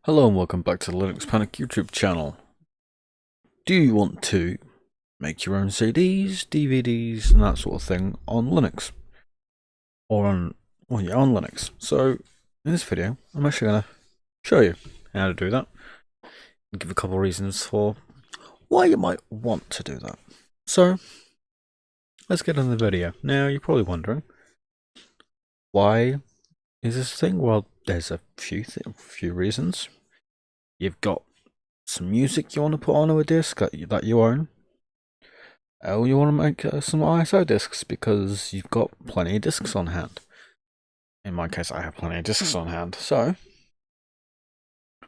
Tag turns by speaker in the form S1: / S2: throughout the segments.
S1: Hello and welcome back to the Linux Panic YouTube channel. Do you want to make your own CDs, DVDs and that sort of thing on Linux? Or on Linux. So in this video I'm actually going to show you how to do that and give a couple of reasons for why you might want to do that. So let's get on the video. Now you're probably wondering, why is this a thing? Well, there's a few reasons. You've got some music you want to put onto a disc that you own. Or you want to make some ISO discs because you've got plenty of discs on hand. In my case, I have plenty of discs on hand. So,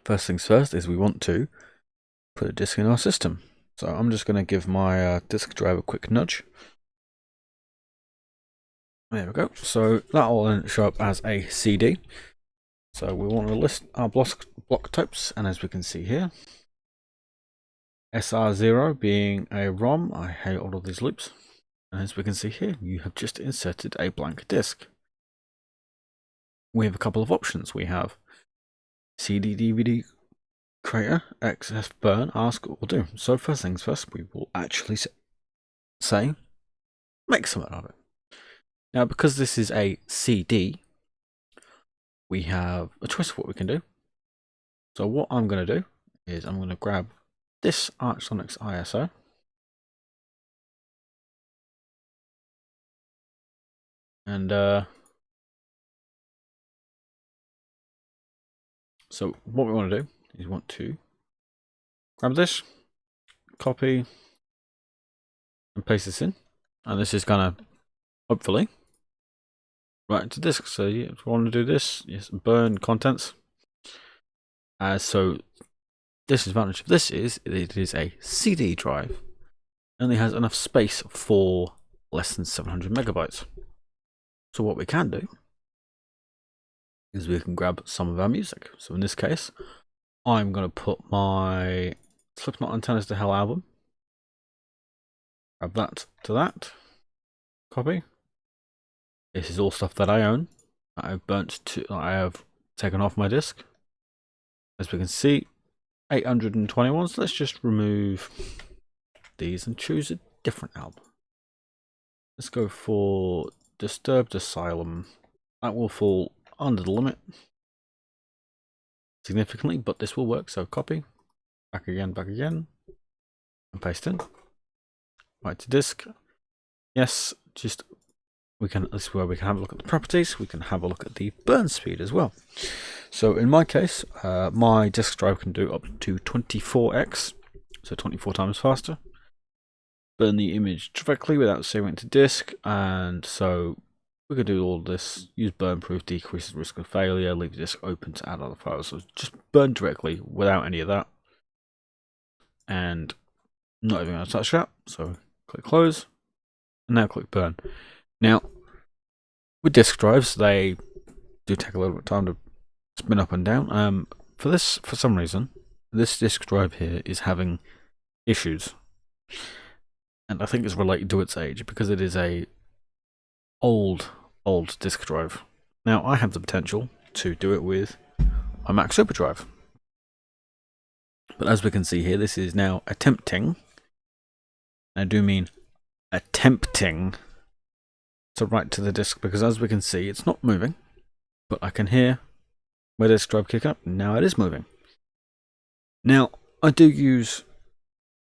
S1: first things first is we want to put a disc in our system. So I'm just going to give my disk drive a quick nudge. There we go. So that will then show up as a CD. So we want to list our block types, and as we can see here, SR0 being a ROM. I hate all of these loops. And as we can see here, you have just inserted a blank disk. We have a couple of options. We have CD, DVD, creator, XF, burn, ask, or do. So first things first, we will actually say, make something of it. Now, because this is a CD, we have a choice of what we can do. So what I'm going to do is I'm going to grab this ArchSonix ISO. And so what we want to do is we want to grab this, copy, and paste this in. And this is going to hopefully write into disk. So yeah, if you want to do this, yes, burn contents. So this advantage of this is it is a CD drive, and it has enough space for less than 700 megabytes. So what we can do is we can grab some of our music. So in this case, I'm going to put my Slipknot Antennas to Hell album. Grab that to that. Copy. This is all stuff that I own. I have taken off my disk. As we can see, 821. So let's just remove these and choose a different album. Let's go for Disturbed Asylum. That will fall under the limit significantly, but this will work. So copy, back again, and paste in. Right to disk. Yes, just this is where we can have a look at the properties. We can have a look at the burn speed as well. So in my case, my disk drive can do up to 24x, so 24 times faster. Burn the image directly without saving it to disk, and so we could do all this. Use burn proof, decreases risk of failure, leave the disk open to add other files. So just burn directly without any of that, and not even going to touch that. So click close, and now click burn. Now, with disk drives, they do take a little bit of time to spin up and down. For some reason, this disk drive here is having issues, and I think it's related to its age because it is a old disk drive. Now, I have the potential to do it with my Mac SuperDrive, but as we can see here, this is now attempting. I do mean attempting to write to the disk, because as we can see, it's not moving, but I can hear my disk drive kick up. Now it is moving. Now, I do use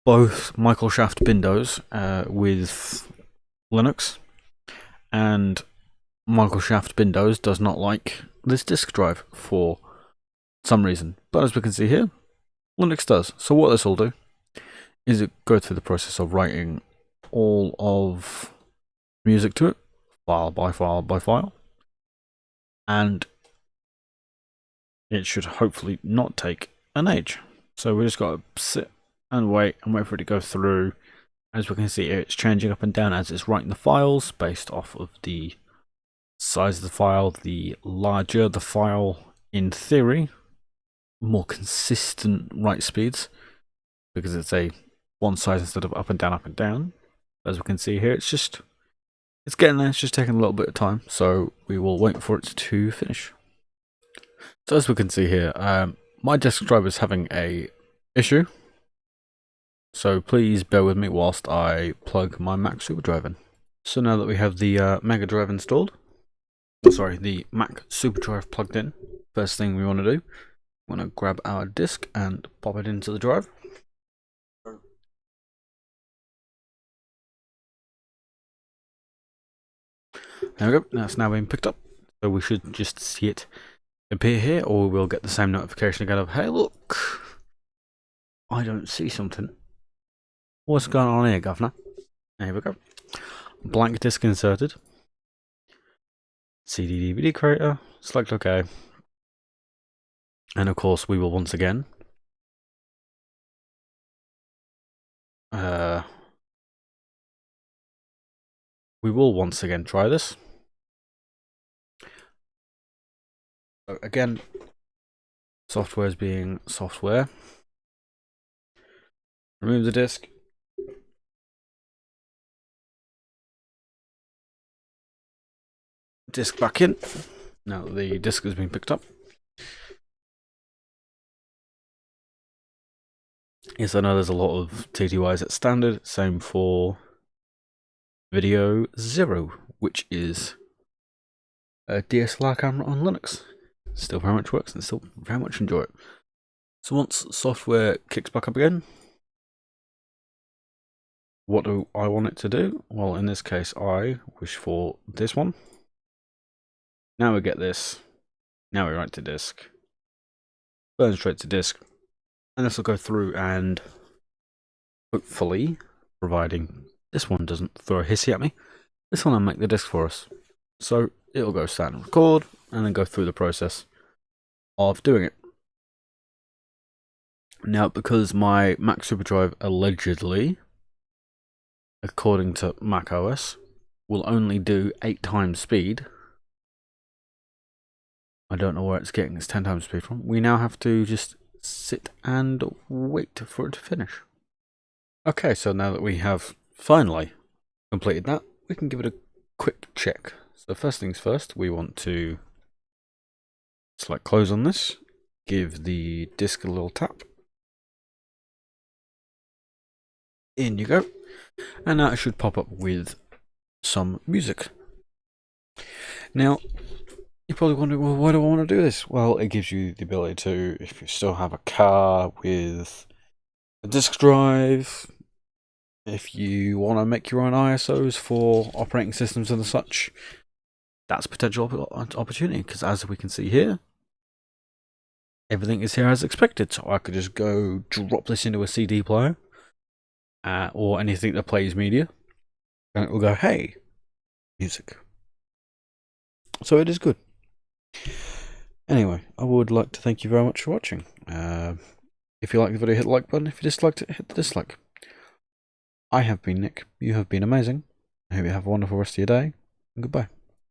S1: both Michael Shaft Windows with Linux, and Michael Shaft Windows does not like this disk drive for some reason. But as we can see here, Linux does. So what this will do is it go through the process of writing all of music to it, file by file by file, and it should hopefully not take an age. So we just got to sit and wait for it to go through. As we can see here, it's changing up and down as it's writing the files based off of the size of the file. The larger the file, in theory, more consistent write speeds, because it's a one size instead of up and down, up and down. As we can see here, it's getting there. It's just taking a little bit of time, so we will wait for it to finish. So as we can see here, My disk drive is having a issue, so please bear with me whilst I plug my Mac SuperDrive in. So now that we have the Mega Drive installed, the Mac SuperDrive plugged in, first thing we want to do, we want to grab our disk and pop it into the drive. There we go, that's now being picked up, so we should just see it appear here, or we'll get the same notification again of, hey look, I don't see something. What's going on here, governor? There we go. Blank disk inserted. CD DVD creator. Select OK. And of course, we will once again try this. So again, software is being software. Remove the disk. Disk back in. Now the disk has been picked up. Yes, I know there's a lot of TTYs at standard. Same for Video 0, which is a DSLR camera on Linux. Still very much works and still very much enjoy it. So once software kicks back up again, what do I want it to do? Well, in this case, I wish for this one. Now we get this. Now we write to disk. Burn straight to disk. And this will go through and hopefully, providing this one doesn't throw a hissy at me, this one will make the disk for us. So it'll go start and record and then go through the process of doing it. Now, because my Mac SuperDrive allegedly, according to Mac OS, will only do 8 times speed. I don't know where it's getting its 10 times speed from. We now have to just sit and wait for it to finish. Okay, so now that we have finally completed that, we can give it a quick check. So first things first, we want to select close on this, give the disk a little tap. In you go. And now it should pop up with some music. Now, you're probably wondering, well, why do I want to do this? Well, it gives you the ability to, if you still have a car with a disk drive, if you want to make your own ISOs for operating systems and such, that's a potential opportunity, because as we can see here, everything is here as expected. So I could just go drop this into a CD player, or anything that plays media, and it will go, hey, music. So it is good. Anyway, I would like to thank you very much for watching. If you liked the video, hit the like button. If you disliked it, hit the dislike. I have been Nick. You have been amazing. I hope you have a wonderful rest of your day. And goodbye.